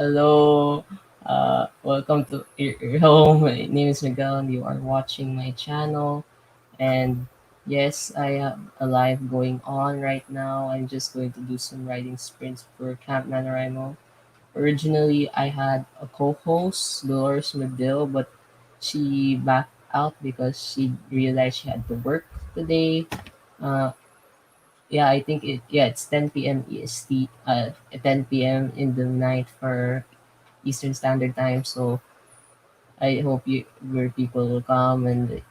Hello. Welcome to Hello, my name is Miguel and you are watching my channel. And yes, I have a live going on right now. I'm just going to do some writing sprints for Camp Nanaraimo. Originally, I had a co-host, Dolores Medill, but she backed out because she realized she had to work today. Uh, yeah, I think it's 10 p.m. EST, 10 p.m. in the night for Eastern Standard Time. So I hope your people will come, and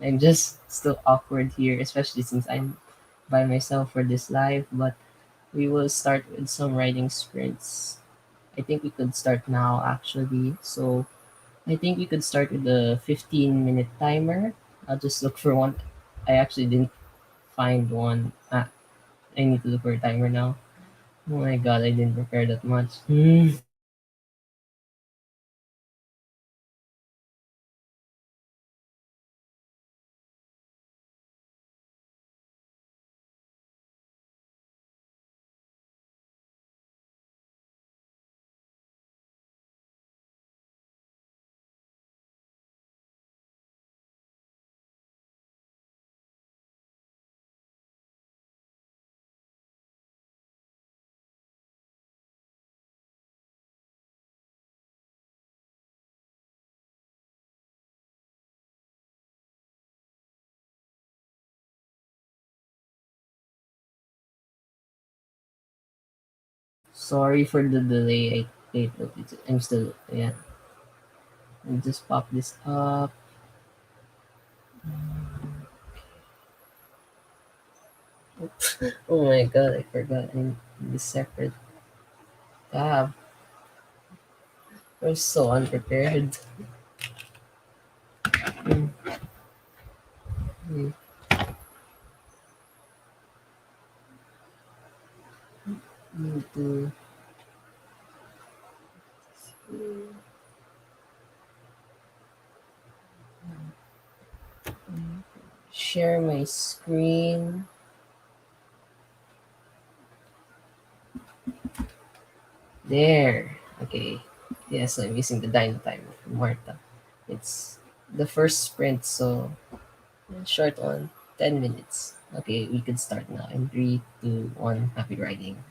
I'm just still awkward here, especially since I'm by myself for this live. But we will start with some writing sprints. I think we could start now actually. So I think we could start with the 15-minute timer. I'll just look for one. I actually didn't find one. I need to look for a timer now. Oh my god, I didn't prepare that much. Sorry for the delay. I'm still, yeah. Let me just pop this up. Oh my god, I forgot. I'm in the separate tab. I'm so unprepared. Mm, mm, Need to share my screen. There. Okay. Yes, I'm using the Dino timer from Marta. It's the first sprint, so short one, 10 minutes. Okay, we can start now. In 3, 2, 1, happy riding.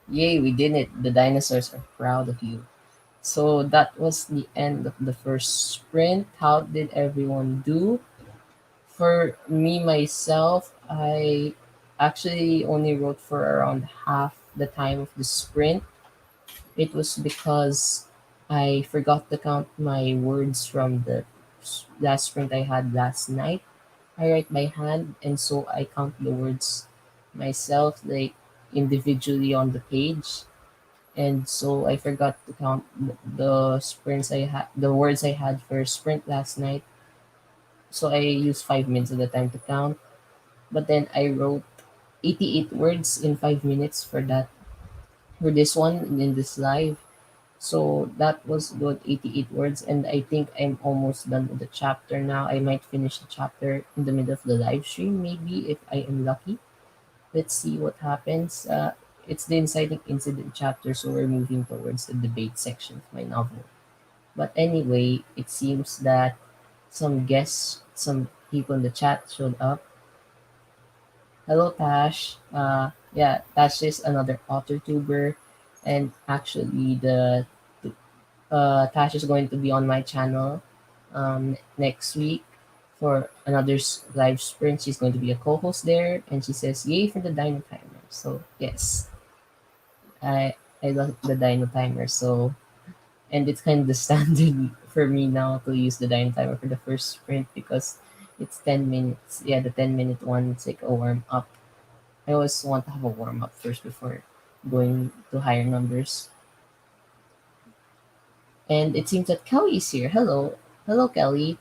Yay, we did it. The dinosaurs are proud of you. So that was the end of the first sprint. How did everyone do? For me myself, I actually only wrote for around half the time of the sprint. It was because I forgot to count my words from the last sprint I had last night. I write by hand, and so I count the words myself, like individually on the page. And so I forgot to count the sprints I had, the words I had for sprint last night. So I used 5 minutes of the time to count. But then I wrote 88 words in 5 minutes for that, for this one in this live. So that was good, 88 words, and I think I'm almost done with the chapter now. I might finish the chapter in the middle of the live stream, maybe if I am lucky. Let's see what happens. It's the inciting incident chapter, so we're moving towards the debate section of my novel. But anyway, it seems that some guests, some people in the chat showed up. Hello, Tash. Yeah, Tash is another author tuber, and actually, the Tash is going to be on my channel next week for another live sprint. She's going to be a co-host there, and she says, "Yay for the Dino Timer!" So yes, I I love the Dino Timer. So and it's kind of the standard for me now to use the Dino Timer for the first sprint because it's 10 minutes. Yeah, the 10-minute one. It's like a warm up. I always want to have a warm up first before going to higher numbers. And it seems that Kelly is here. Hello, hello, Kelly.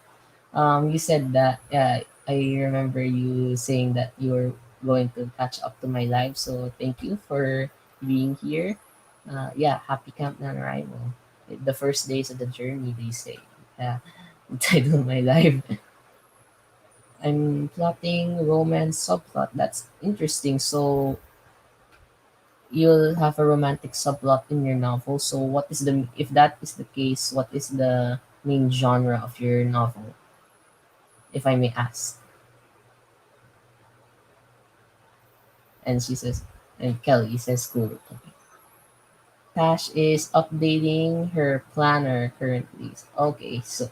You said that. I remember you saying that you're going to catch up to my live. So thank you for being here. Yeah, happy countdown arrival. The first days of the journey, they say. Yeah, title of my live. I'm plotting romance subplot. That's interesting. So you'll have a romantic subplot in your novel. So what is the if that is the case, what is the main genre of your novel, if I may ask? And she says, and Kelly says, cool. Okay. Tash is updating her planner currently. Okay, so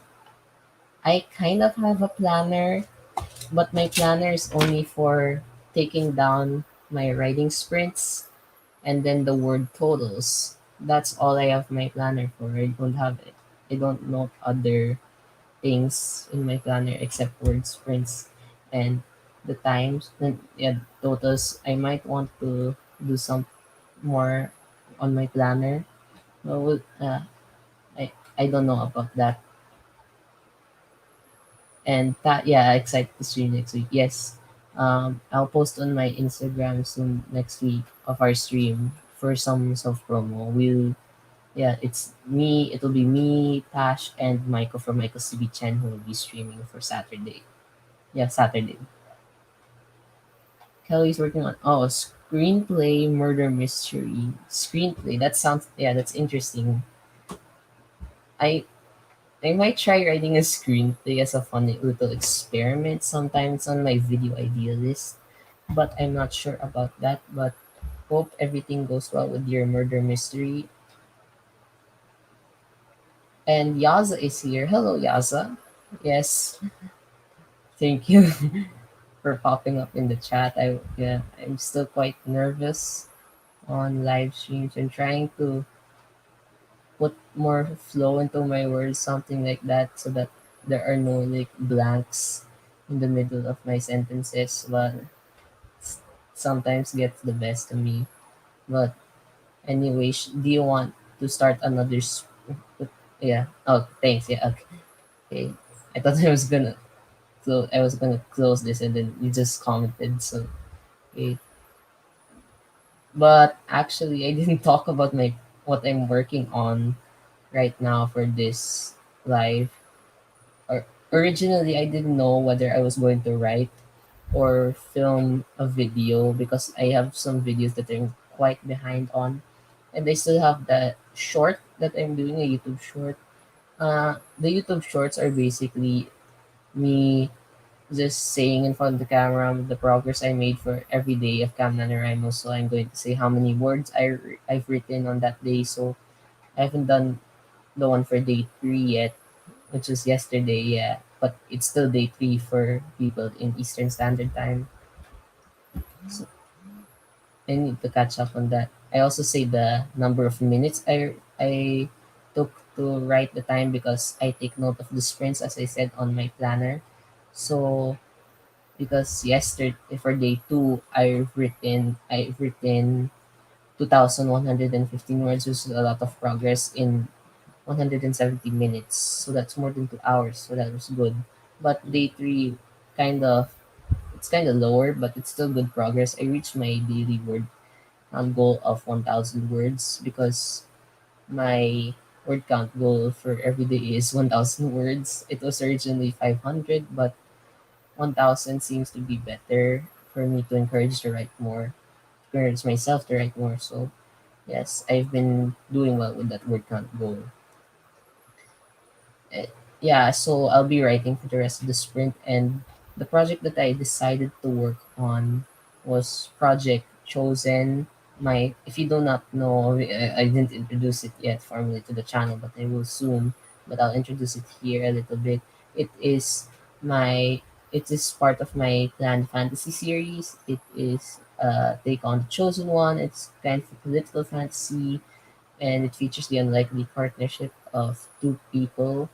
I kind of have a planner, but my planner is only for taking down my writing sprints and then the word totals. That's all I have my planner for. I don't have it. I don't note other things in my planner except word sprints and the times. Then yeah, totals. I might want to do some more on my planner. Well, I don't know about that. And that yeah, excited to stream next week. Yes, I'll post on my Instagram soon next week of our stream for some self promo. We'll yeah, it's me. It'll be me, Tash, and Michael from Michael CB Chen who will be streaming for Saturday. Yeah, Saturday. Kelly's working on screenplay murder mystery screenplay. That sounds yeah, that's interesting. I I might try writing a screenplay as a fun little experiment sometimes on my video idea list, but I'm not sure about that. But hope everything goes well with your murder mystery. And Yaza is here. Hello, Yaza. Yes, thank you for popping up in the chat. I'm still quite nervous on live streams. I'm trying to put more flow into my words, something like that, so that there are no like blanks in the middle of my sentences. But s- sometimes gets the best of me. But anyway, do you want to start another? Yeah. Oh, thanks. Yeah. Okay. Okay. I thought I was gonna close this, and then you just commented. So, okay. But actually, I didn't talk about my what I'm working on right now for this live. Originally, I didn't know whether I was going to write or film a video because I have some videos that I'm quite behind on, and I still have that short that I'm doing, a YouTube short. The YouTube shorts are basically me. just saying in front of the camera the progress I made for every day of Cam NaNoWriMo. So I'm going to say how many words I've written on that day. So I haven't done the one for day 3 yet, which was yesterday, yeah. But it's still day 3 for people in Eastern Standard Time. So I need to catch up on that. I also say the number of minutes I took to write the time because I take note of the sprints as I said on my planner. So because yesterday for day 2 I've written 2,115 words, which is a lot of progress in 170 minutes. So that's more than 2 hours. So that was good. But day 3 kind of it's kind of lower, but it's still good progress. I reached my daily word goal of 1,000 words because my word count goal for every day is 1,000 words. It was originally 500, but 1,000 seems to be better for me to encourage to write more, encourage myself to write more. So yes, I've been doing well with that word count goal. Eh, yeah, so I'll be writing for the rest of the sprint. And the project that I decided to work on was Project Chosen. My, if you do not know, I didn't introduce it yet formally to the channel, but I will soon. But I'll introduce it here a little bit. It is my, it is part of my planned fantasy series. It is take on the chosen one. It's kind of a political fantasy, and it features the unlikely partnership of two people,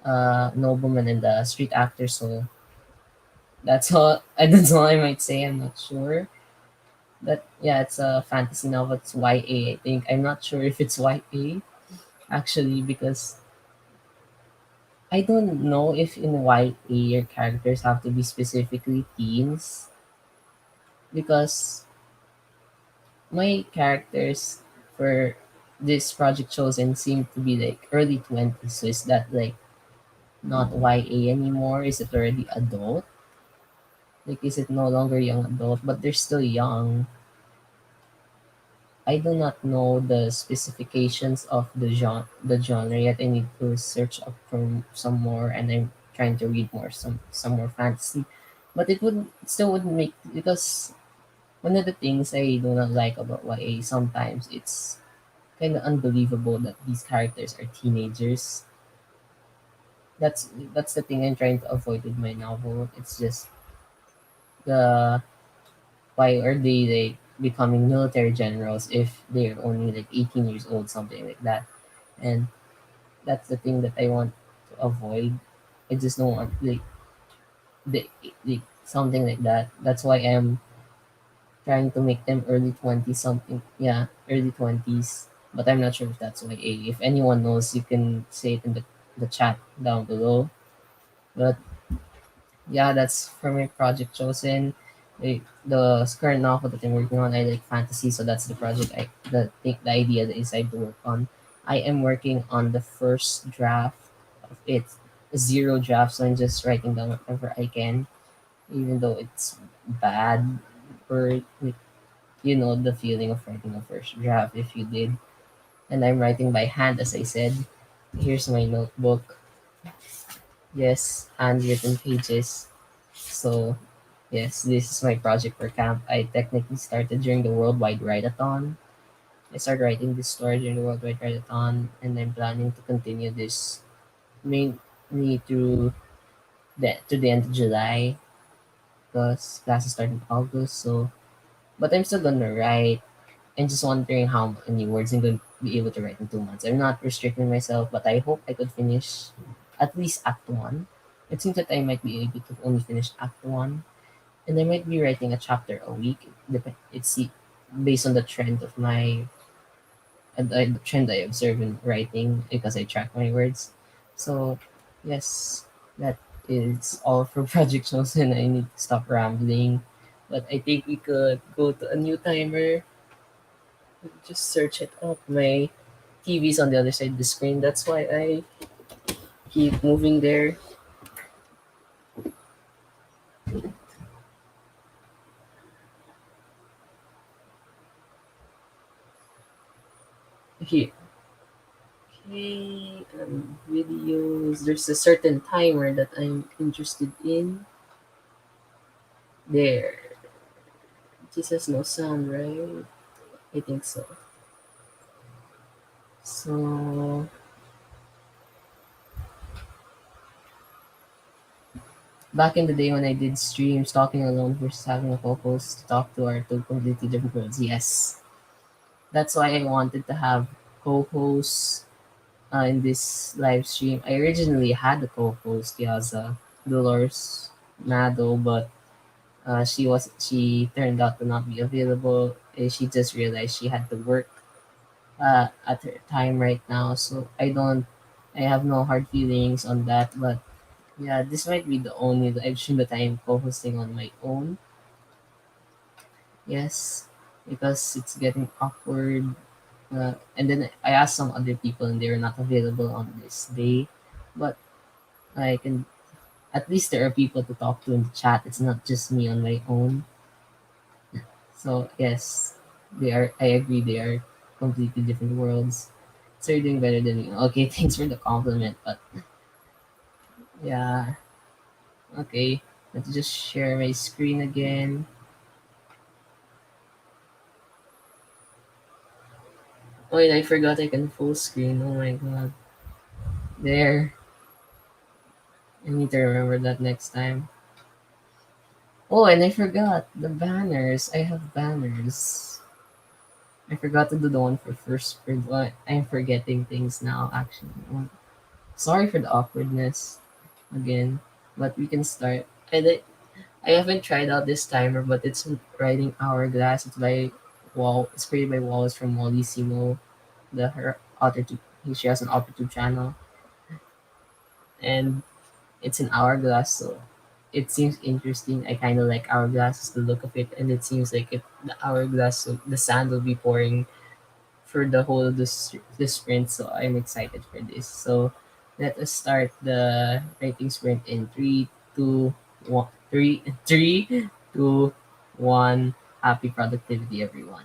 nobleman and the street actor. So that's all. That's all I might say. I'm not sure. But yeah, it's a fantasy novel. It's YA. I think I'm not sure if it's YA actually because I don't know if in YA your characters have to be specifically teens because my characters for this project chosen seem to be like early 20s. So is that like not YA anymore? Is it already adult? Like, is it no longer young adult, but they're still young? I do not know the specifications of the genre yet. I need to search up for some more, and I'm trying to read more some more fantasy. But it still wouldn't make because one of the things I do not like about YA sometimes it's kind of unbelievable that these characters are teenagers. That's the thing I'm trying to avoid with my novel. It's just the why are they like becoming military generals if they're only like 18 years old, something like that? And that's the thing that I want to avoid. I just don't want like something like that. That's why I'm trying to make them early 20s something. Yeah, early 20s. But I'm not sure if that's YA. If anyone knows, you can say it in the chat down below. But yeah, that's for my project chosen. The current novel that I'm working on, I like fantasy, so that's the project the idea that is I to work on. I am working on the first draft of it, zero draft, so I'm just writing down whatever I can, even though it's bad. Or like, you know the feeling of writing a first draft if you did. And I'm writing by hand, as I said. Here's my notebook. Yes, handwritten pages. So yes, this is my project for camp. I technically started during the Worldwide Write-a-thon. I started writing this story during the Worldwide Write-a-thon, and I'm planning to continue this mainly through the end of July because classes start in August. So, but I'm still gonna write. I'm just wondering how many words I'm going to be able to write in 2 months. I'm not restricting myself, but I hope I could finish at least Act One. It seems that I might be able to only finish Act One, and I might be writing a chapter a week. Based on the trend of the trend I observe in writing because I track my words. So yes, that is all for Project Chosen. I need to stop rambling, but I think we could go to a new timer. Just search it up. My TV's on the other side of the screen. That's why I keep moving there. Here. Okay, videos. There's a certain timer that I'm interested in. There. This has no sound, right? I think so. So back in the day when I did streams, talking alone versus having a co-host to talk to are two completely different worlds. Yes, that's why I wanted to have co-hosts in this live stream. I originally had a co-host, Yaza Dolores Nado, but she turned out to not be available. She just realized she had to work at her time right now, so I have no hard feelings on that. But yeah, this might be the only live stream that I'm co-hosting on my own. Yes, because it's getting awkward. And then I asked some other people, and they were not available on this day. But I can at least there are people to talk to in the chat. It's not just me on my own. So yes, they are. I agree. They are completely different worlds. So you're doing better than me. Okay, thanks for the compliment. But yeah, okay. Let's just share my screen again. Oh, and I forgot I can full screen. Oh my god. There. I need to remember that next time. Oh, and I forgot the banners. I have banners. I forgot to do the one for first sprint. What? I'm forgetting things now, actually. Sorry for the awkwardness again, but we can start. I haven't tried out this timer, but it's writing Hourglass. It's by Wall. It's created by Wallace from Wallissimo. Her author. She has an author channel, and it's an hourglass. So it seems interesting. I kind of like hourglasses, the look of it, and it seems like if the hourglass, so the sand will be pouring for the whole of the sprint. So I'm excited for this. So let us start the writing sprint in three, two, one, three, three, two, one. Happy productivity, everyone.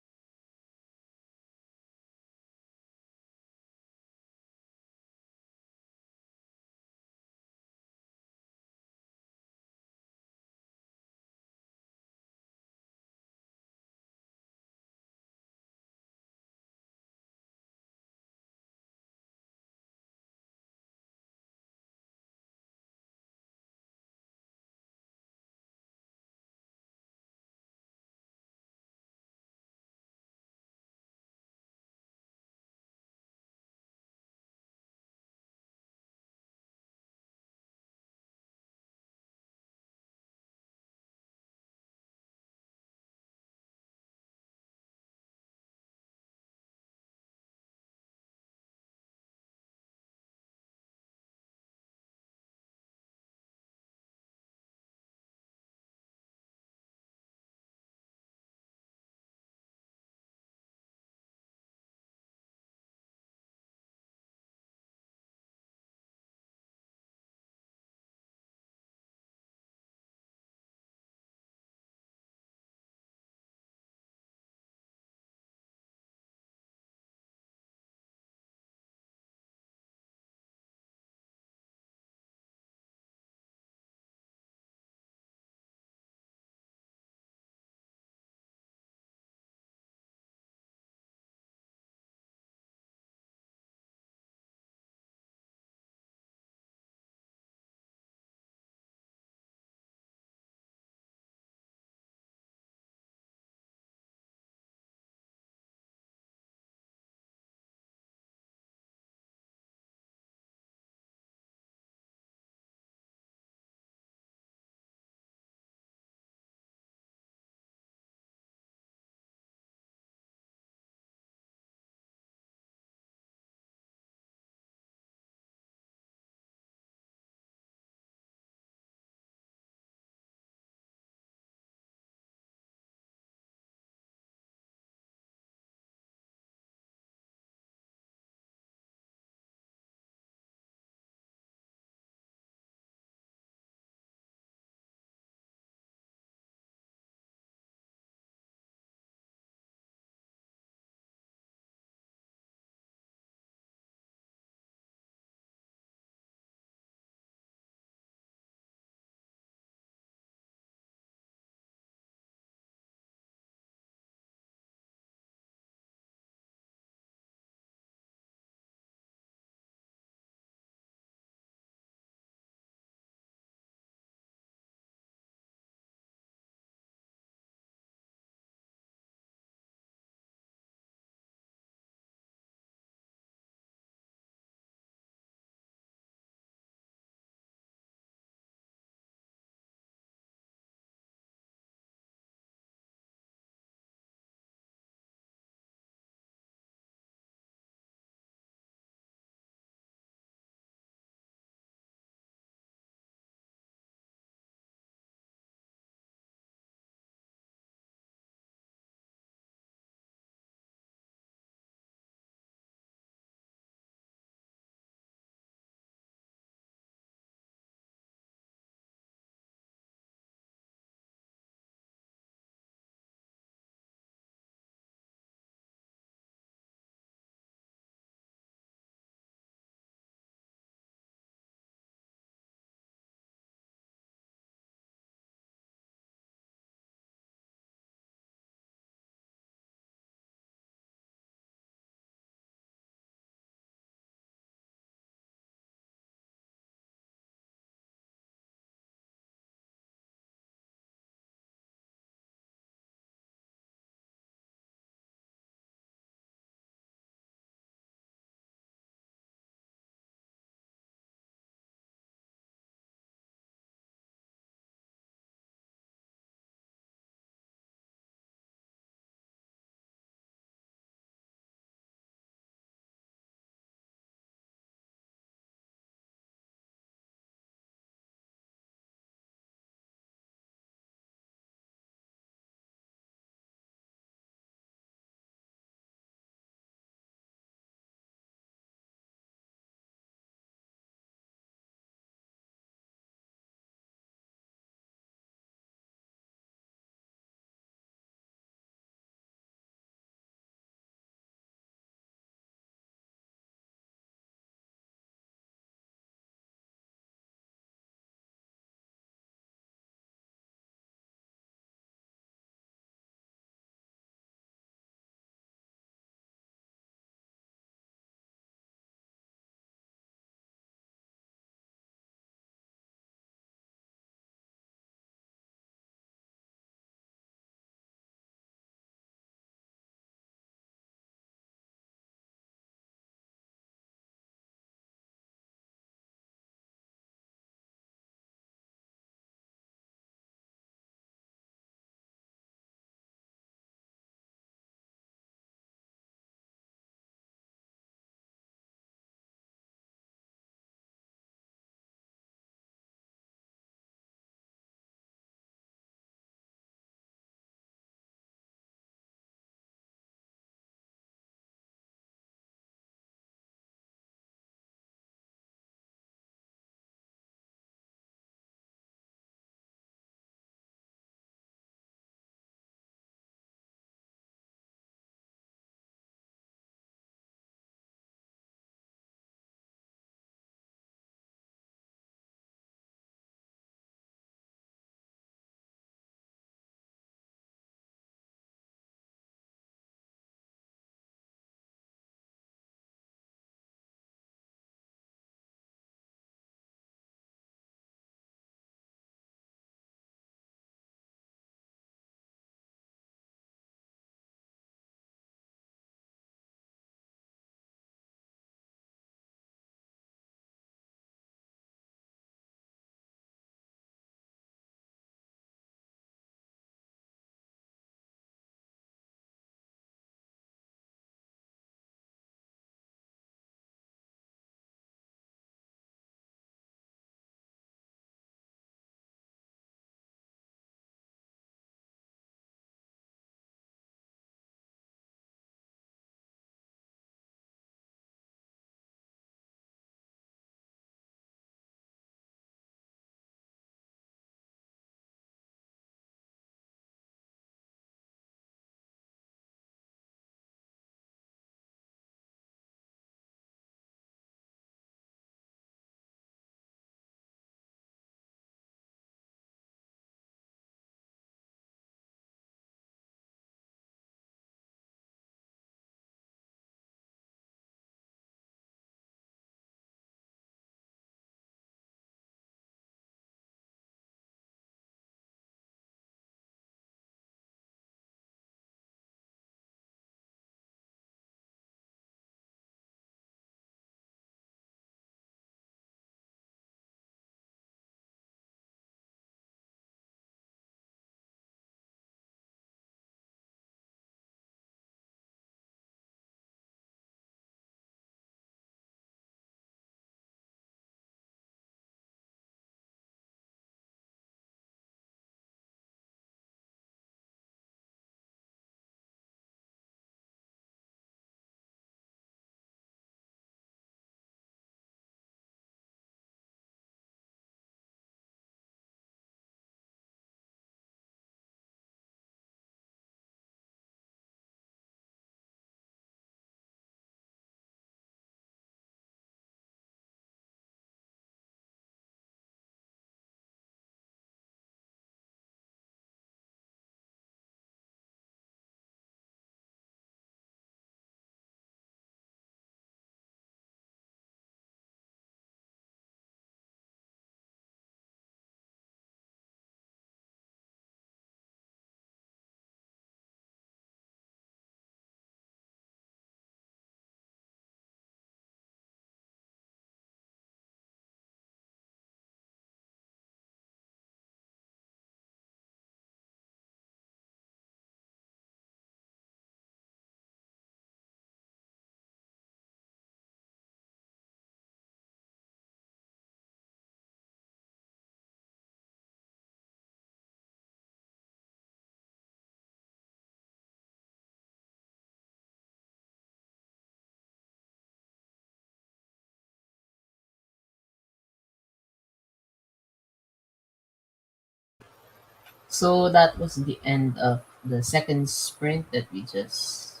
So that was the end of the second sprint that we just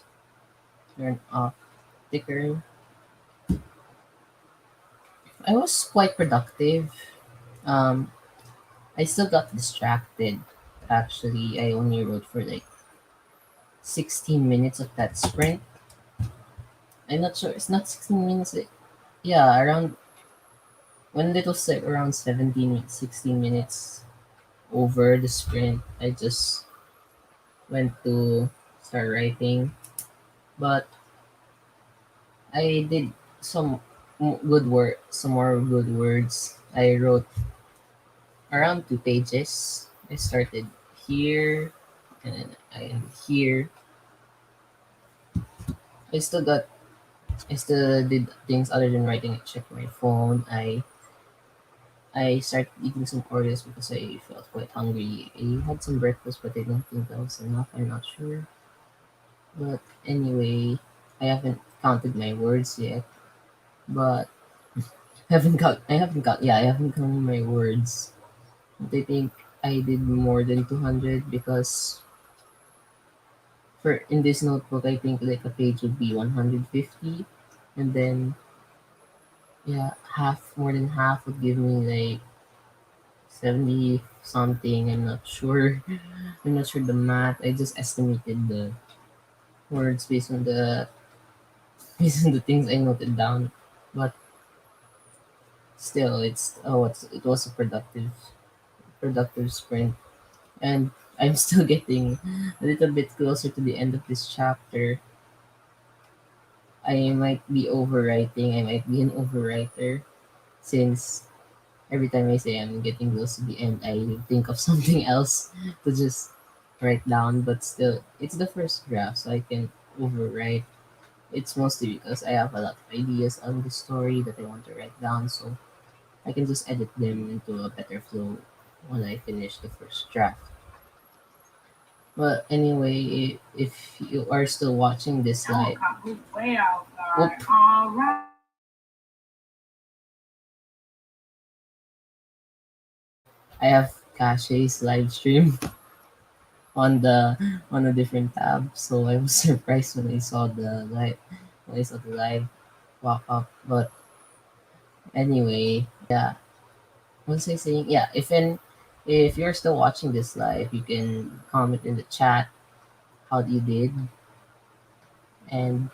turned off ticker. I was quite productive. Um, I still got distracted. Actually, I only wrote for like 16 minutes of that sprint. I'm not sure. It's not 16 minutes. Yeah, around when it was like around 17, 16 minutes over the sprint, I just went to start writing. But I did some some more good words. I wrote around 2 pages. I started here and then I end here. I still got I still did things other than writing. I checked my phone. I started eating some Oreos because I felt quite hungry. I had some breakfast, but I don't think that was enough. I'm not sure. But anyway, I haven't counted my words yet. But I haven't counted my words. But I think I did more than 200 because for in this notebook, I think like a page would be 150, and then yeah, half more than half would give me like 70 something. I'm not sure. I'm not sure the math. I just estimated the words based on the based on the things I noted down. But still, it was a productive sprint, and I'm still getting a little bit closer to the end of this chapter. I might be overwriting. I might be an overwriter since every time I say I'm getting close to the end, I think of something else to just write down. But still, it's the first draft, so I can overwrite. It's mostly because I have a lot of ideas on the story that I want to write down, so I can just edit them into a better flow when I finish the first draft. But anyway, if you are still watching this live, whoop, I have Cache's live stream on the on a different tab, so I was surprised when I saw the live pop up. But anyway, yeah, what was I saying? Yeah, if you're still watching this live, you can comment in the chat how you did, and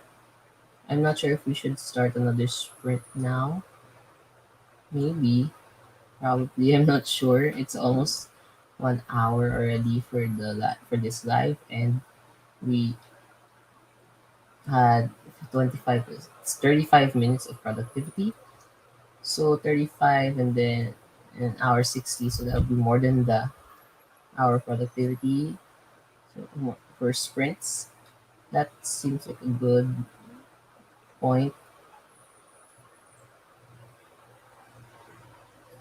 I'm not sure if we should start another sprint now. Maybe, probably. I'm not sure. It's almost 1 hour already for for this live, and we had 25 it's 35 minutes of productivity. So 35 and then an hour 60, so that'll be more than the hour productivity. So for sprints, that seems like a good point.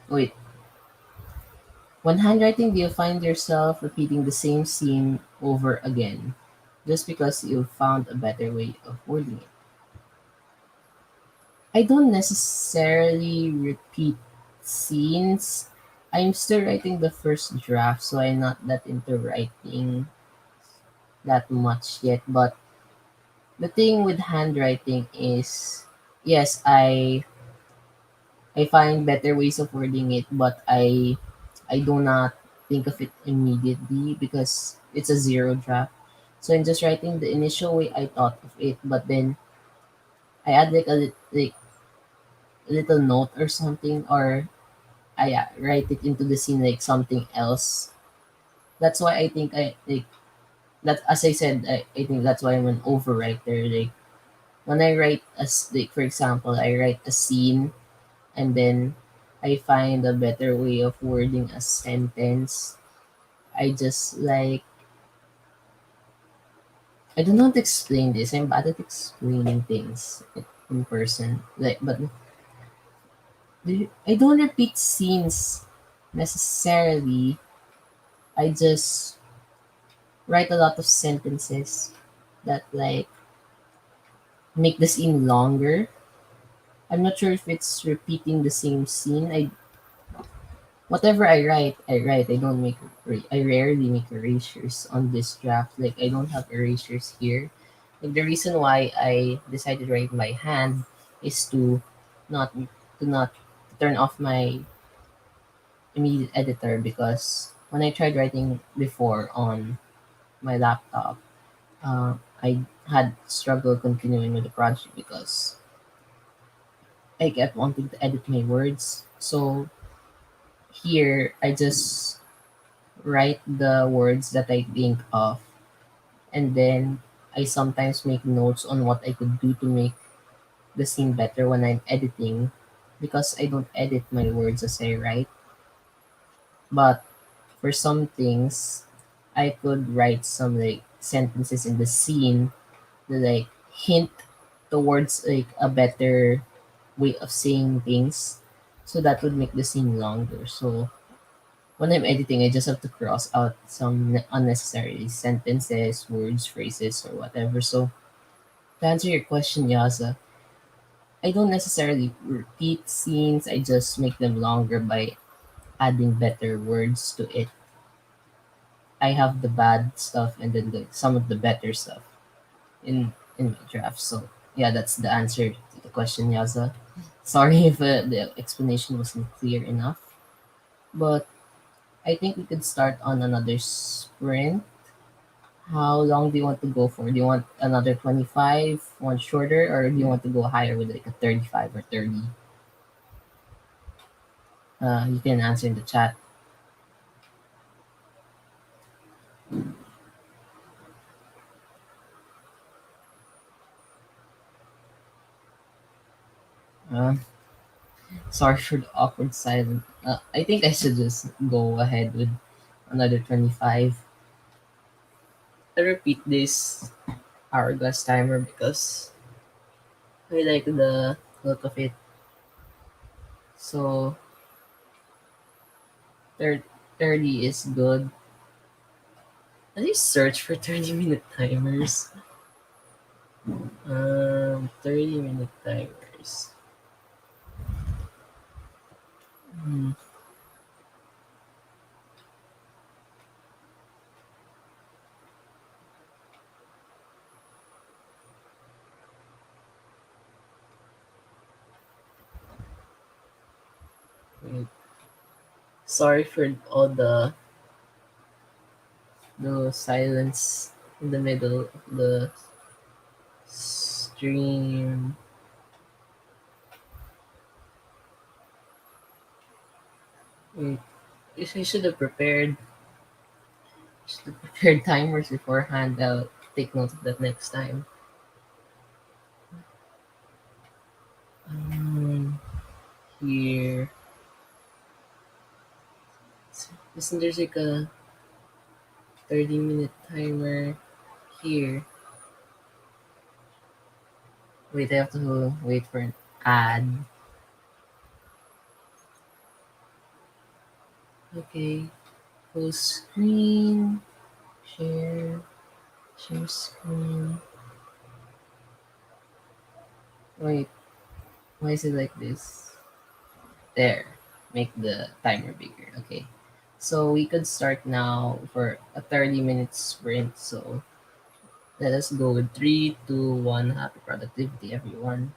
Wait, when handwriting, do you find yourself repeating the same scene over again just because you found a better way of wording it? I don't necessarily repeat scenes. I'm still writing the first draft, so I'm not that into writing that much yet. But the thing with handwriting is, yes, I find better ways of wording it, but I do not think of it immediately because it's a zero draft. So I'm just writing the initial way I thought of it, but then I add like like a little note or something, or I write it into the scene like something else. That's why I think I like that. As I said, I think that's why I'm an overwriter. Like when I write like for example, I write a scene and then I find a better way of wording a sentence. I just like I don't know how to explain this. I'm bad at explaining things in person. Like, but I don't repeat scenes necessarily. I just write a lot of sentences that like make the scene longer. I'm not sure if it's repeating the same scene. Whatever I write. I don't make. I rarely make erasures on this draft. Like I don't have erasures here. Like the reason why I decided to write by hand is not not turn off my immediate editor, because when I tried writing before on my laptop, I had struggle continuing with the project because I kept wanting to edit my words. So here I just write the words that I think of, and then I sometimes make notes on what I could do to make the scene better when I'm editing, because I don't edit my words as I write. But for some things, I could write some like sentences in the scene that like hint towards like a better way of saying things. So that would make the scene longer. So when I'm editing, I just have to cross out some unnecessary sentences, words, phrases, or whatever. So to answer your question, Yasa, I don't necessarily repeat scenes. I just make them longer by adding better words to it. I have the bad stuff and then some of the better stuff in my draft. So yeah, that's the answer to the question, Yaza. Sorry if the explanation wasn't clear enough, but I think we could start on another sprint. How long do you want to go for? Do you want another 25, one shorter, or do you want to go higher with like a 35 or 30? You can answer in the chat. Uh, Sorry for the awkward silence. I think I should just go ahead with another 25. I repeat this hourglass timer because I like the look of it. So thir- 30 is good. At least search for 30-minute timers. 30-minute timers. Hmm, wait. Sorry for all the silence in the middle of the stream. Wait, I should have prepared timers beforehand. I'll take note of that next time. Um, Here. Isn't there's like a 30-minute timer here? Wait, I have to wait for an ad. Okay. Full screen. Share. Share screen. Wait, why is it like this? There. Make the timer bigger. Okay. So we could start now for a 30-minute sprint. So let us go with 3, 2, 1. Happy productivity, everyone.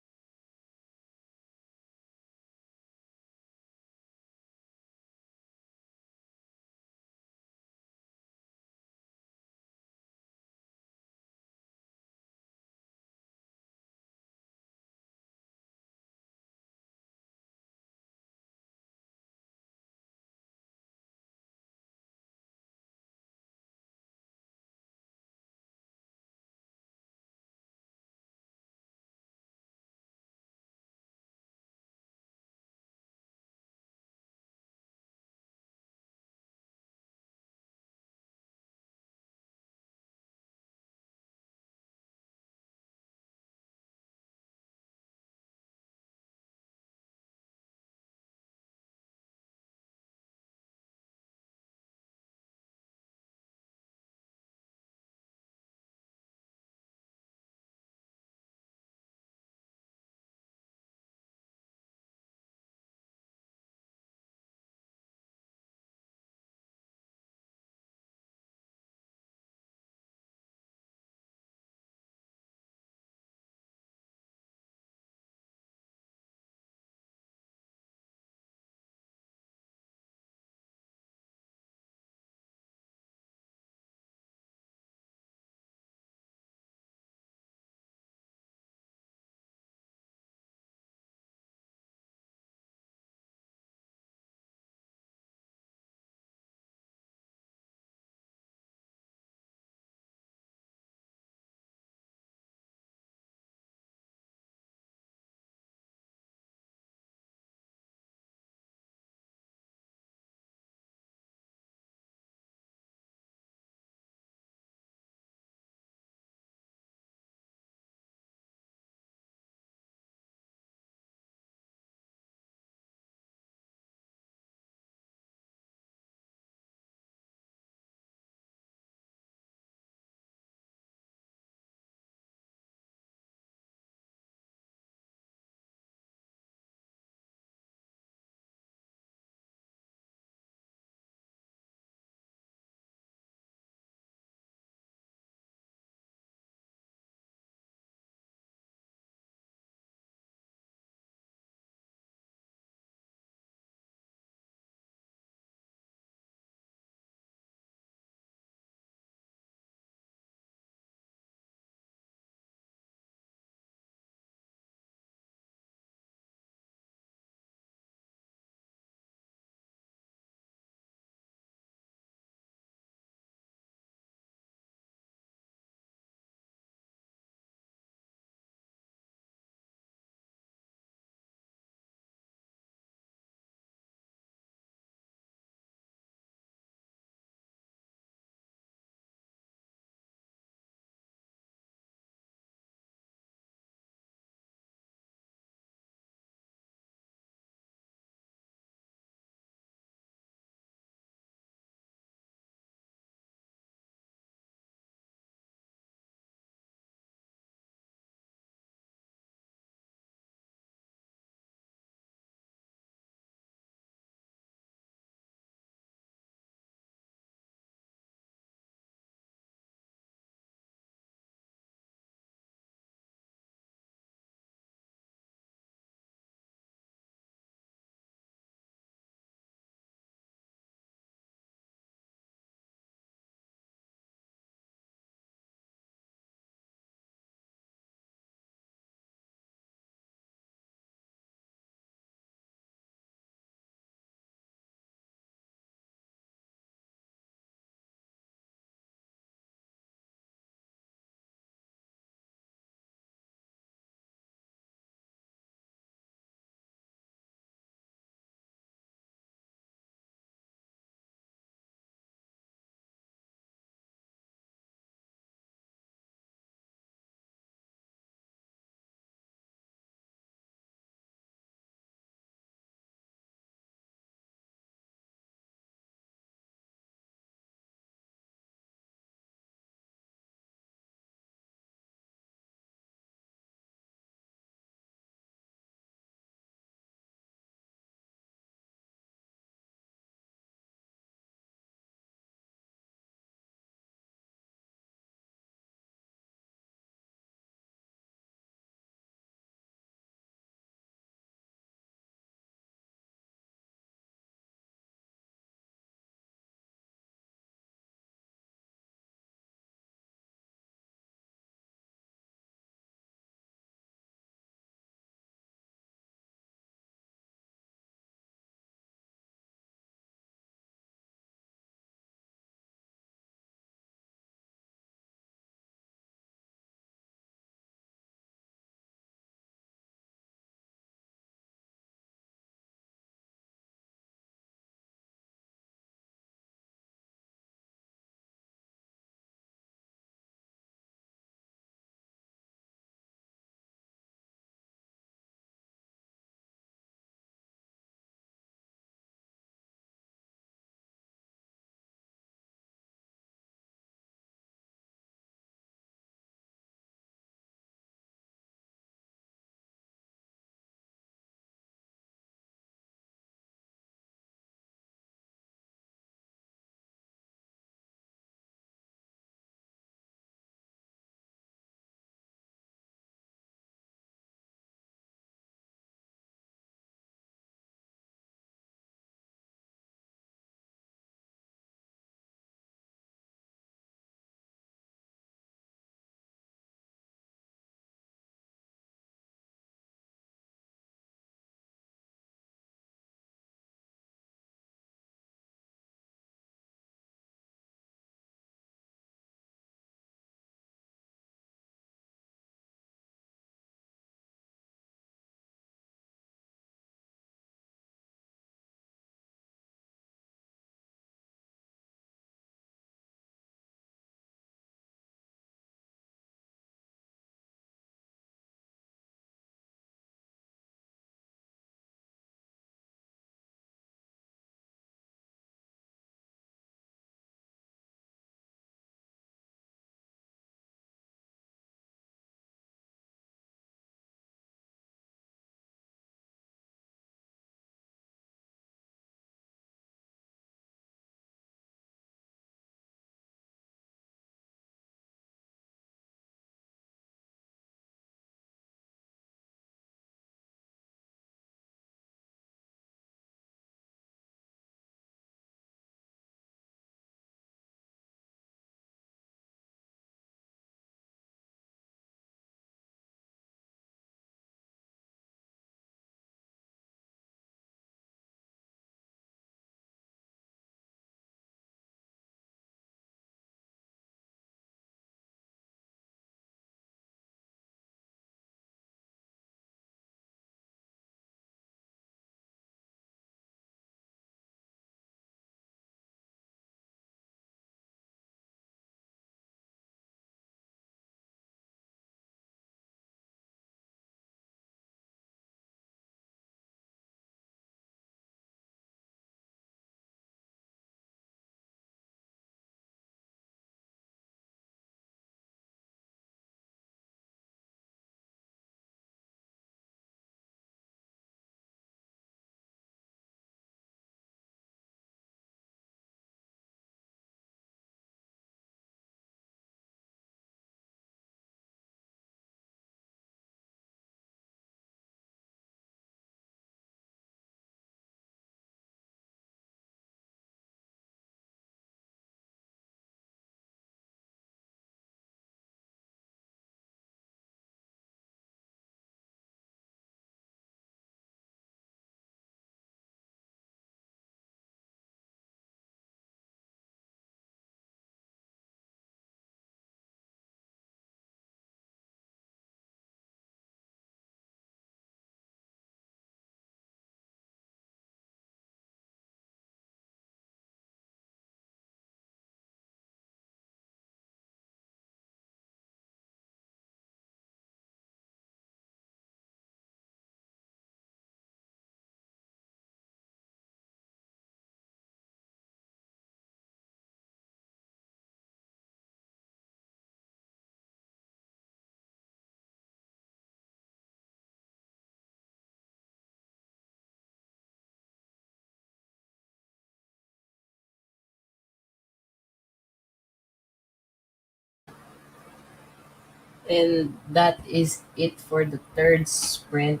And that is it for the third sprint.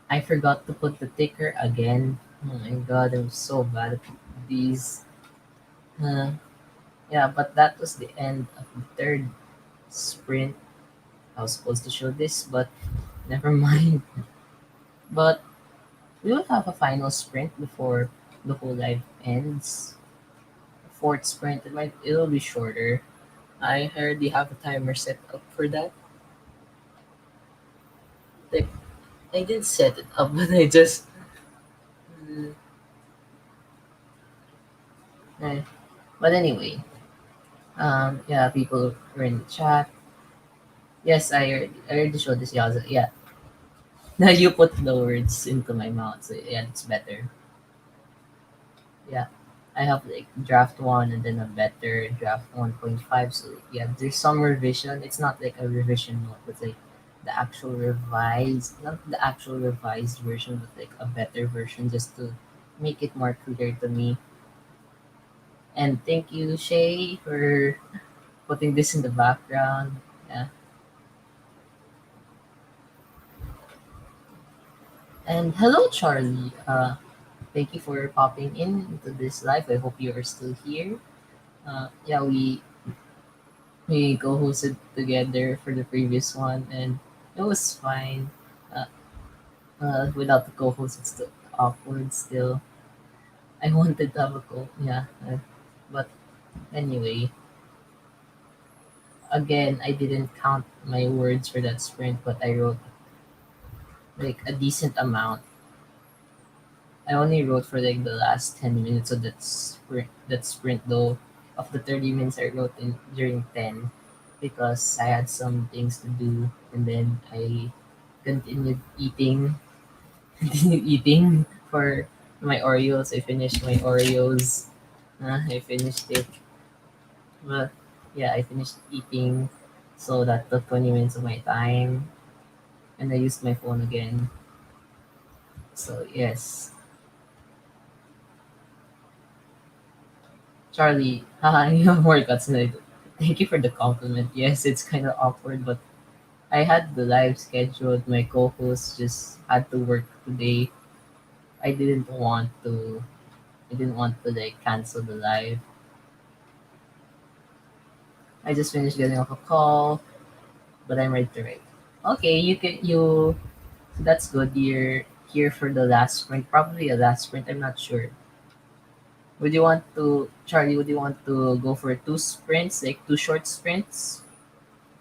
I forgot to put the ticker again. Oh my god, I'm so bad at these. Uh, yeah, but that was the end of the third sprint. I was supposed to show this, but never mind. But we will have a final sprint before the whole live ends. Fourth sprint, it'll be shorter. I already have a timer set up for that. Like I didn't set it up, but I just mm, eh. But anyway, yeah, people were in the chat. Yes, I already showed this. Yeah, yeah. Now you put the words into my mouth, so yeah, it's better. Yeah, I have like draft one and then a better draft 1.5. So yeah, there's some revision. It's not like a revision note, but like the actual revised, not the actual revised version, but like a better version, just to make it more clear to me. And thank you, Shay, for putting this in the background. Yeah. And hello, Charlie. Thank you for popping in into this live. I hope you are still here. Yeah, we co-hosted together for the previous one, and it was fine. Uh, without the co-host, it's still awkward. Still, I wanted to have a yeah, but anyway, again, I didn't count my words for that sprint, but I wrote like a decent amount. I only wrote for like the last 10 minutes of that sprint though. Of the 30 minutes, I wrote in during 10 because I had some things to do, and then I continued eating, continued eating for my Oreos. I finished my Oreos. I finished it. But yeah, I finished eating, so that took 20 minutes of my time, and I used my phone again. So yes, Charlie, haha, you have more guts than I do. Thank you for the compliment. Yes, it's kind of awkward, but I had the live scheduled. My co-host just had to work today. I didn't want to. I didn't want to like cancel the live. I just finished getting off a call, but I'm ready to write. Okay, you can you. That's good. You're here for the last sprint. Probably a last sprint. I'm not sure. Would you want to, Charlie? Would you want to go for two sprints, like two short sprints?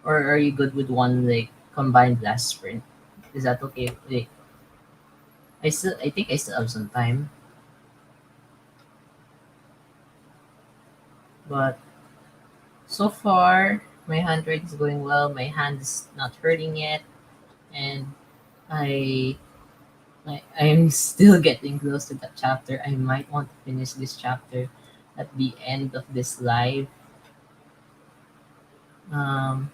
Or are you good with one like combined last sprint? Is that okay? Like, I think I still have some time, but so far my handwriting is going well. My hand is not hurting yet, and I I'm still getting close to that chapter. I might want to finish this chapter at the end of this live. Um,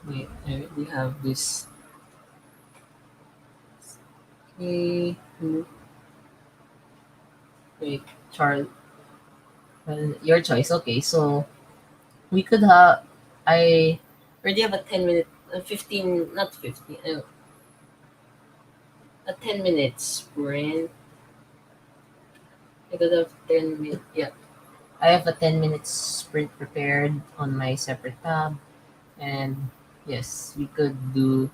wait, I already have this. Okay, wait, Charles, your choice. Okay, so we could have. I already have a 10 minute, 15, not 15, a 10 minute sprint. I could have 10 minutes. Yeah, I have a 10 minute sprint prepared on my separate tab, and yes, we could do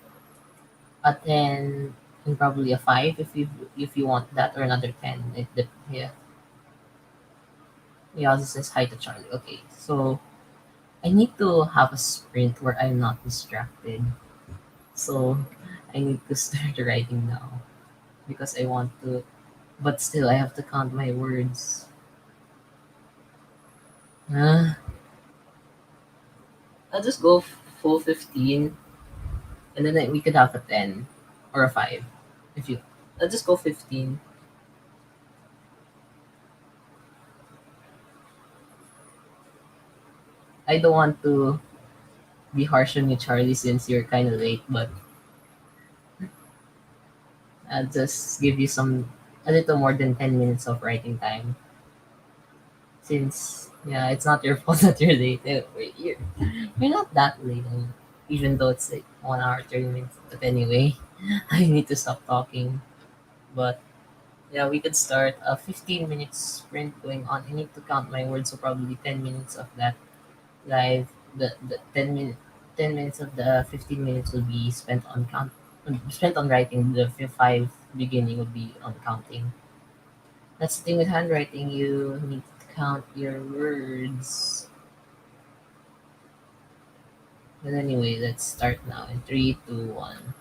a 10 and probably a 5 if you want that, or another 10. Yeah, he also says hi to Charlie. Okay, so I need to have a sprint where I'm not distracted. So I need to start writing now because I want to, but still I have to count my words. Uh, I'll just go full 15, and then we could have a 10 or a 5 if you. I'll just go 15. I don't want to be harsh on you, Charlie, since you're kind of late, but I'll just give you a little more than 10 minutes of writing time. since yeah, it's not your fault that you're late. You're not that late, I mean, even though it's like 1 hour 30 minutes. But anyway, I need to stop talking. But yeah, we could start a 15 minutes sprint going on. I need to count my words, so probably 10 minutes of that live. The 10 minutes of the 15 minutes will be spent on writing. The five beginning will be on counting. That's the thing with handwriting. You need to count your words. But anyway, let's start now in three, two, one.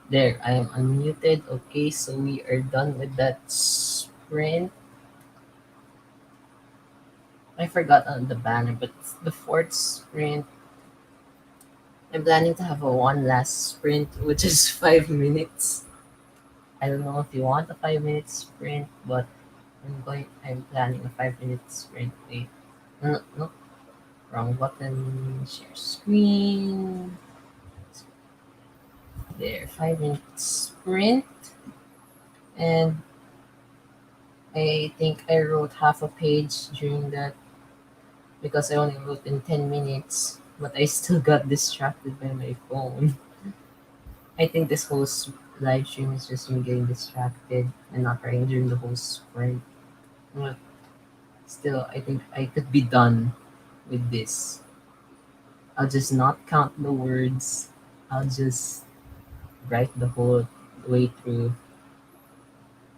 There, I am unmuted. Okay, so we are done with that sprint. I forgot on the banner, but the fourth sprint, I'm planning to have a one last sprint, which is 5 minutes. I don't know if you want a 5 minute sprint, but I'm planning a 5 minute sprint. Wait, no, no, wrong button. Share screen. There, 5 minute sprint, and I think I wrote half a page during that because I only wrote in 10 minutes, but I still got distracted by my phone. I think this whole live stream is just me getting distracted and not writing during the whole sprint. But still, I think I could be done with this. I'll just not count the words. I'll just write the whole way through.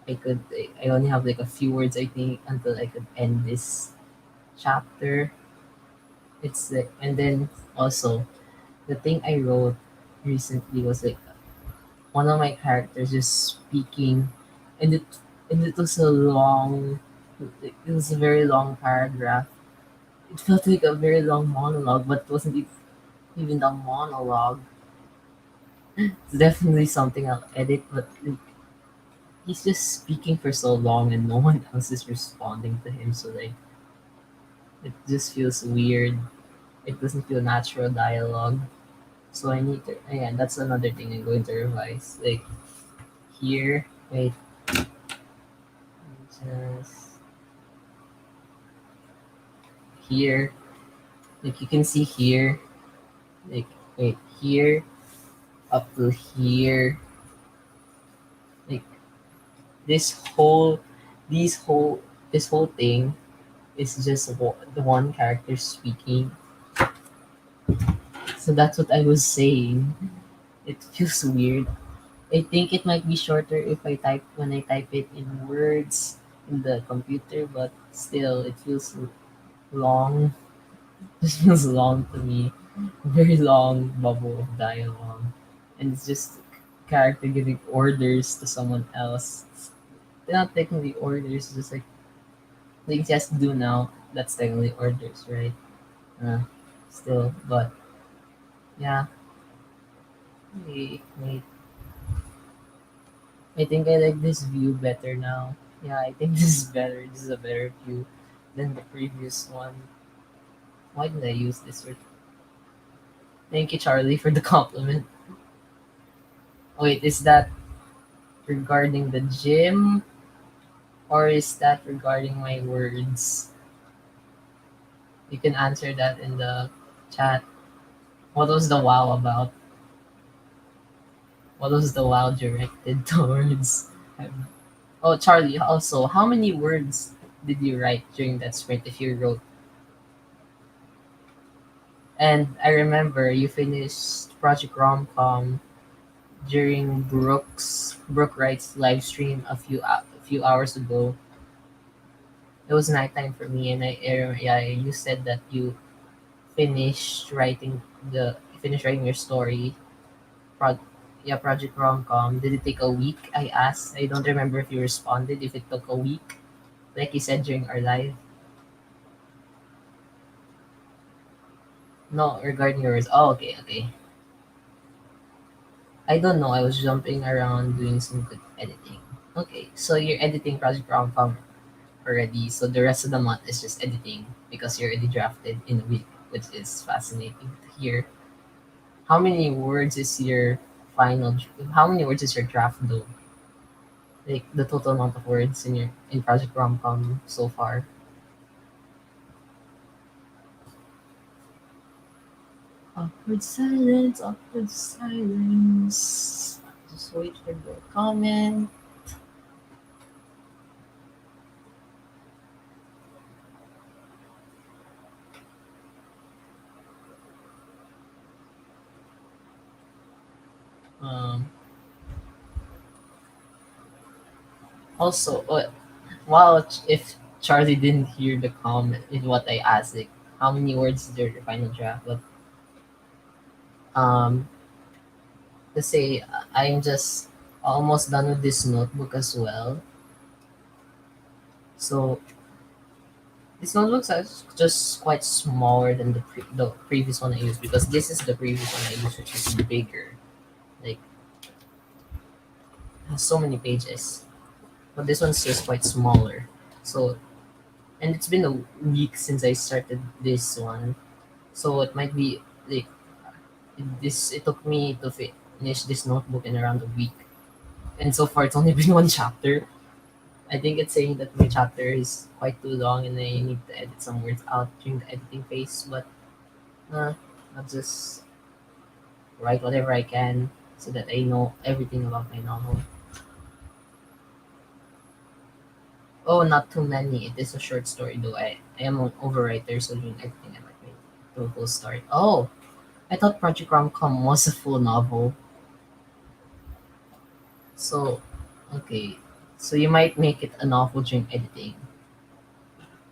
I only have like a few words, I think, until I could end this chapter. It's like, and then also the thing I wrote recently was like one of my characters just speaking, and it was a long, it was a very long paragraph. It felt like a very long monologue, but it wasn't even a monologue. It's definitely something I'll edit, but like, he's just speaking for so long and no one else is responding to him, so like it just feels weird. It doesn't feel natural dialogue. So I need to, yeah, that's another thing I'm going to revise. Like here, wait, just here, like you can see here, like wait, here up to here, like this whole, these whole, this whole thing is just the one character speaking. So that's what I was saying. It feels weird. I think it might be shorter if I type when I type it in words in the computer, but still, it feels long. It feels long to me. Very long bubble of dialogue, and it's just character giving orders to someone else. They're not technically orders, just like things he has to do now. That's technically orders, right? Uh, Still, but yeah. Wait. I think I like this view better now. Yeah, I think this is better. This is a better view than the previous one. Why did I use this word? Thank you, Charlie, for the compliment. Wait, is that regarding the gym or is that regarding my words? You can answer that in the chat. What was the wow about? What was the wow directed towards? Oh, Charlie, also, how many words did you write during that sprint if you wrote? And I remember you finished Project Romcom during Brooke Wright's live stream a few hours ago. It was nighttime for me, and yeah, you said that you finished writing your story. Pro, yeah, Project Romcom. Did it take a week? I asked. I don't remember if you responded. If it took a week, like you said during our live. No, regarding yours. Oh, okay. I don't know. I was jumping around doing some good editing. Okay, so you're editing Project Romcom already. So the rest of the month is just editing because you're already drafted in a week, which is fascinating to hear. How many words is your How many words is your draft though? Like the total amount of words in Project Romcom so far. Awkward silence. Awkward silence. Just wait for the comment. Um. Also, wow, if Charlie didn't hear the comment in what I asked, like, how many words is your final draft? But um, to say I'm just almost done with this notebook as well. So this notebook is just quite smaller than the previous one I used, because this is the previous one I used, which is bigger. Like, has so many pages. But this one's just quite smaller. So, and it's been a week since I started this one. So it might be like it took me to finish this notebook in around a week. And so far it's only been one chapter. I think it's saying that my chapter is quite too long and I need to edit some words out during the editing phase, but I'll just write whatever I can so that I know everything about my novel. Oh, not too many. It is a short story though. I am an overwriter, so during editing I might make it to a full story. Oh, I thought Project Rom-Com was a full novel. So, okay. So you might make it a novel during editing.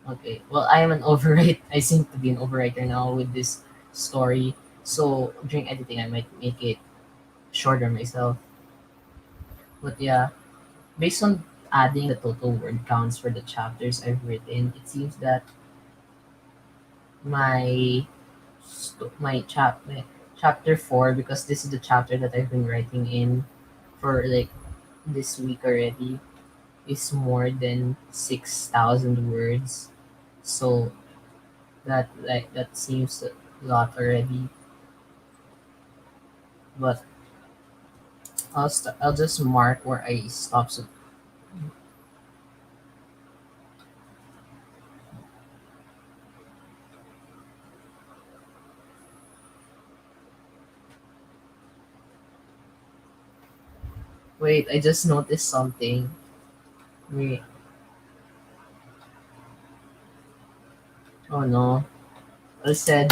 Okay. Well, I am an overwrite. I seem to be an overwriter now with this story. So during editing, I might make it shorter myself. But yeah, based on adding the total word counts for the chapters I've written, it seems that my my chapter 4, because this is the chapter that I've been writing in for like this week already, is more than 6,000 words. So that seems a lot already. But I'll just mark where I stop. So wait, I just noticed something. Wait, oh no. I said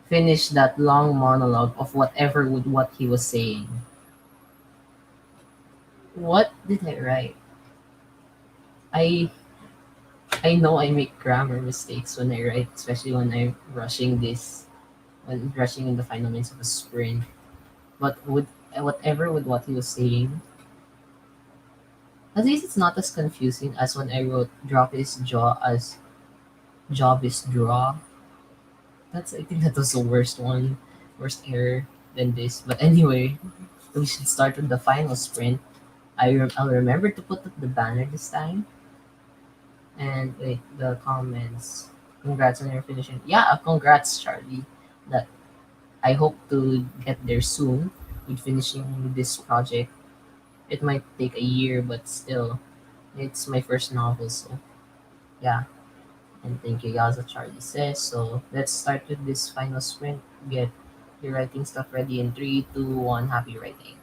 finish that long monologue of whatever with what he was saying. What did I write? I I know I make grammar mistakes when I write, especially when I'm rushing when rushing in the final minutes of a sprint. But with whatever with what he was saying, at least it's not as confusing as when I wrote drop his jaw as job is draw. I think that was the worst one, worst error than this. But anyway, we should start with the final sprint. I'll remember to put up the banner this time. And wait, the comments. Congrats on your finishing. Yeah, congrats, Charlie. That I hope to get there soon with finishing this project. It might take a year, but still, it's my first novel, so yeah. And thank you, Yaza, Charlie says. So let's start with this final sprint. Get your writing stuff ready in 3, 2, 1. Happy writing.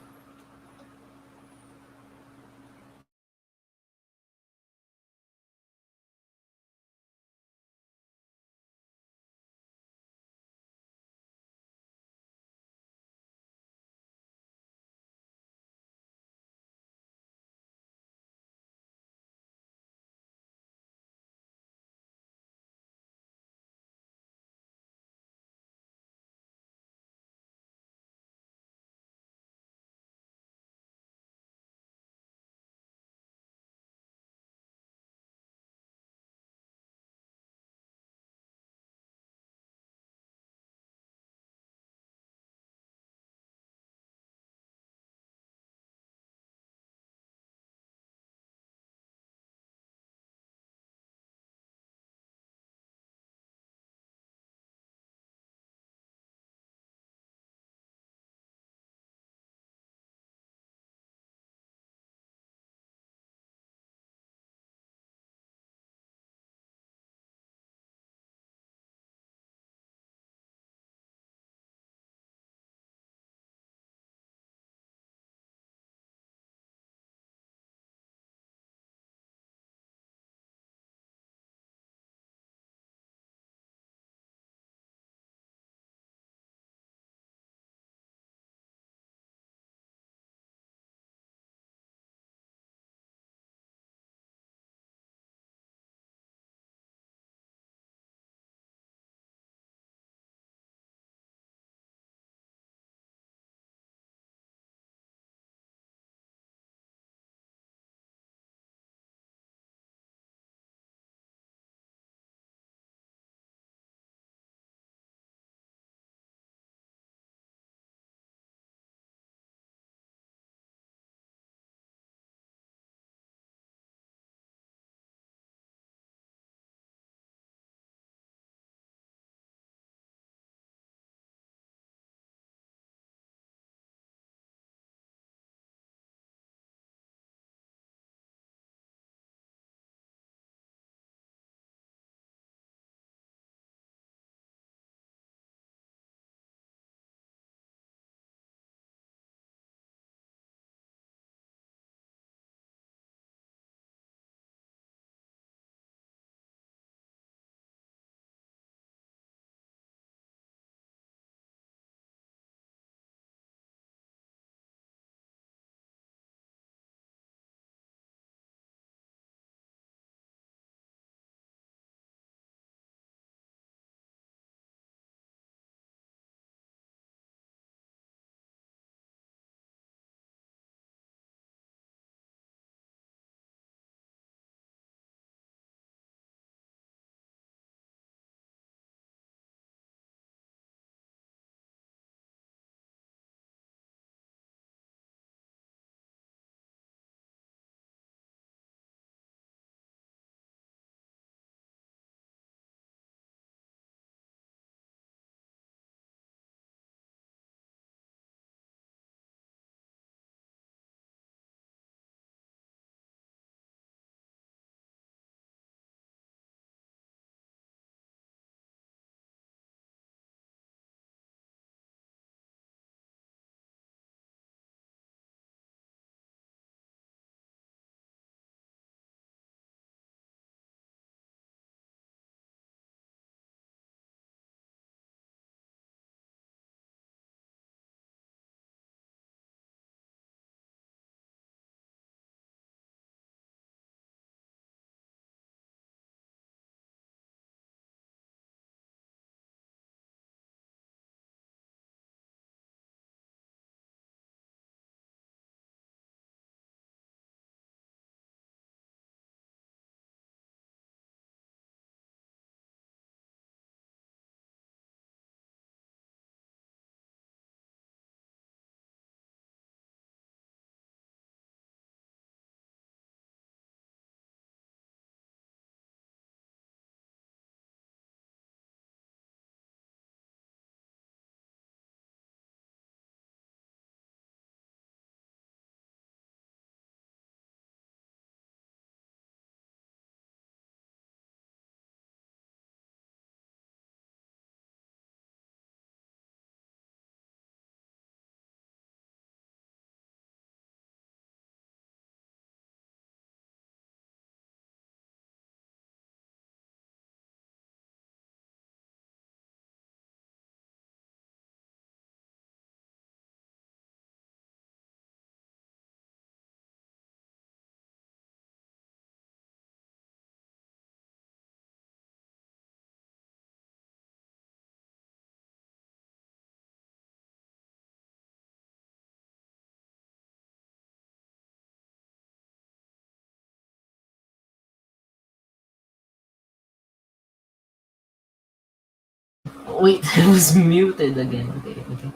Wait, I was muted again. Okay, okay.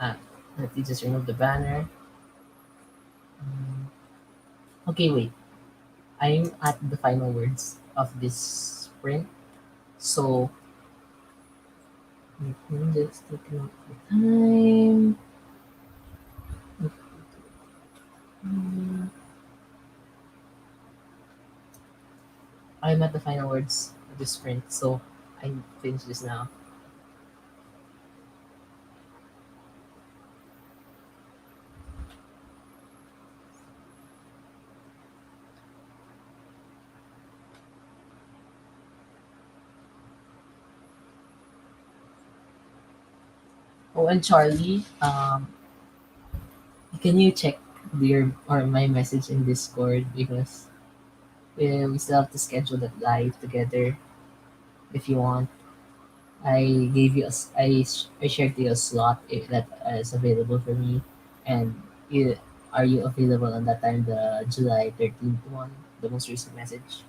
Ah, let me just remove the banner. Um, okay, wait. I'm at the final words of this sprint. So, just taking up the time. Mm, I'm at the final words of this sprint. So, I finish this now. Oh, and Charlie, can you check your or my message in Discord because we still have to schedule that live together if you want. I gave you I shared to you a slot that is available for me, and you are you available on that time, the July 13th one, the most recent message?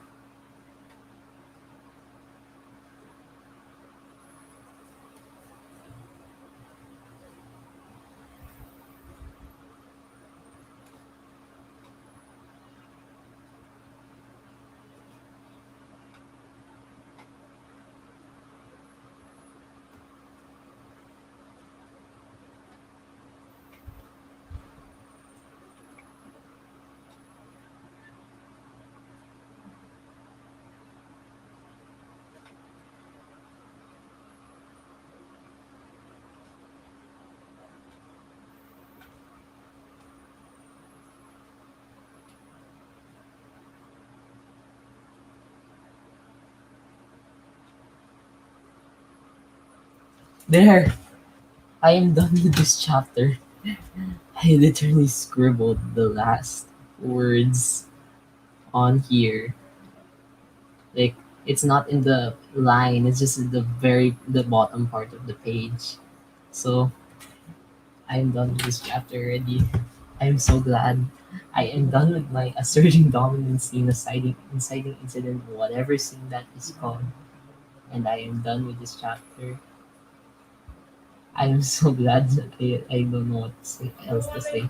There, I am done with this chapter. I literally scribbled the last words on here. Like it's not in the line; it's just in the bottom part of the page. So I'm done with this chapter already. I'm so glad. I am done with my asserting dominance in inciting incident, whatever scene that is called, and I am done with this chapter. I'm so glad that I don't know what else to say.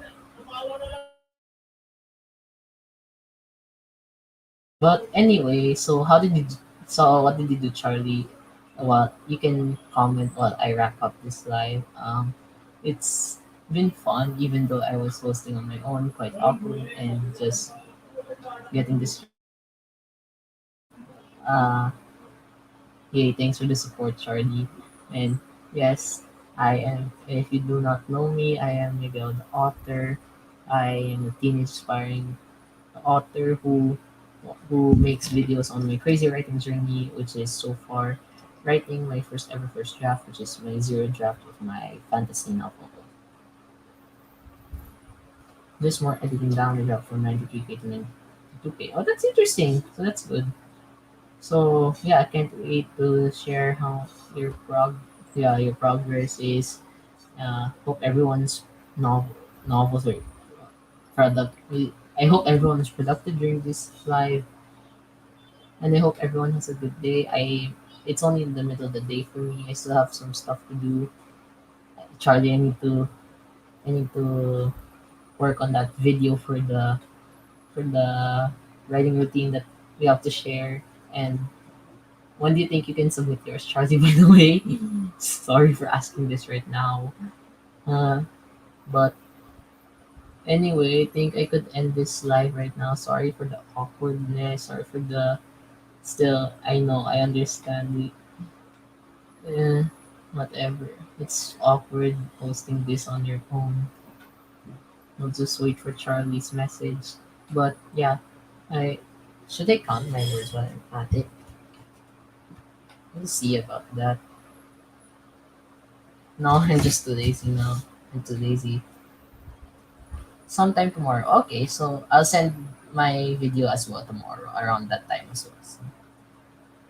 But anyway, so so what did you do, Charlie? What you can comment while I wrap up this live. It's been fun, even though I was hosting on my own, quite awkward, and just getting this. Uh, Yay, thanks for the support, Charlie. And yes, I am. If you do not know me, I am Miguel, the author. I am a teen inspiring author who makes videos on my crazy writing journey, which is so far writing my first ever first draft, which is my zero draft of my fantasy novel. Just more editing down the draft from 93K to 92K. Oh, that's interesting. So that's good. So yeah, I can't wait to share how your progress is. Hope everyone's nov- novels are product. I hope everyone is productive during this live, and I hope everyone has a good day. It's only in the middle of the day for me. I still have some stuff to do. Charlie, I need to work on that video for the writing routine that we have to share. And when do you think you can submit yours, Charlie? By the way, sorry for asking this right now. Uh, but anyway, I think I could end this live right now. Sorry for the awkwardness. Sorry for the still. I know. I understand. Eh, whatever. It's awkward posting this on your phone. I'll just wait for Charlie's message. But yeah, I should I count my words while I'm at it? We'll see about that. No, I'm just too lazy now. I'm too lazy. Sometime tomorrow. Okay, so I'll send my video as well tomorrow around that time as well. So,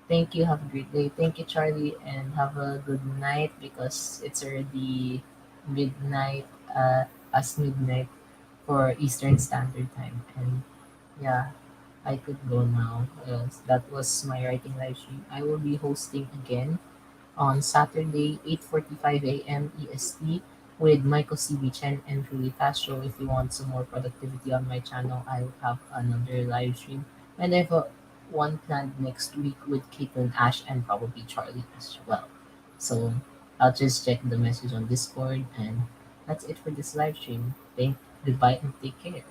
thank you. Have a great day. Thank you, Charlie, and have a good night because it's already midnight. As midnight for Eastern Standard Time. And yeah, I could go now. That was my writing live stream. I will be hosting again on Saturday, 8:45 a.m. EST with Michael CB Chen and Julie Castro. If you want some more productivity on my channel, I will have another live stream. And I have one planned next week with Caitlin Ash and probably Charlie as well. So I'll just check the message on Discord, and that's it for this live stream. Goodbye and take care.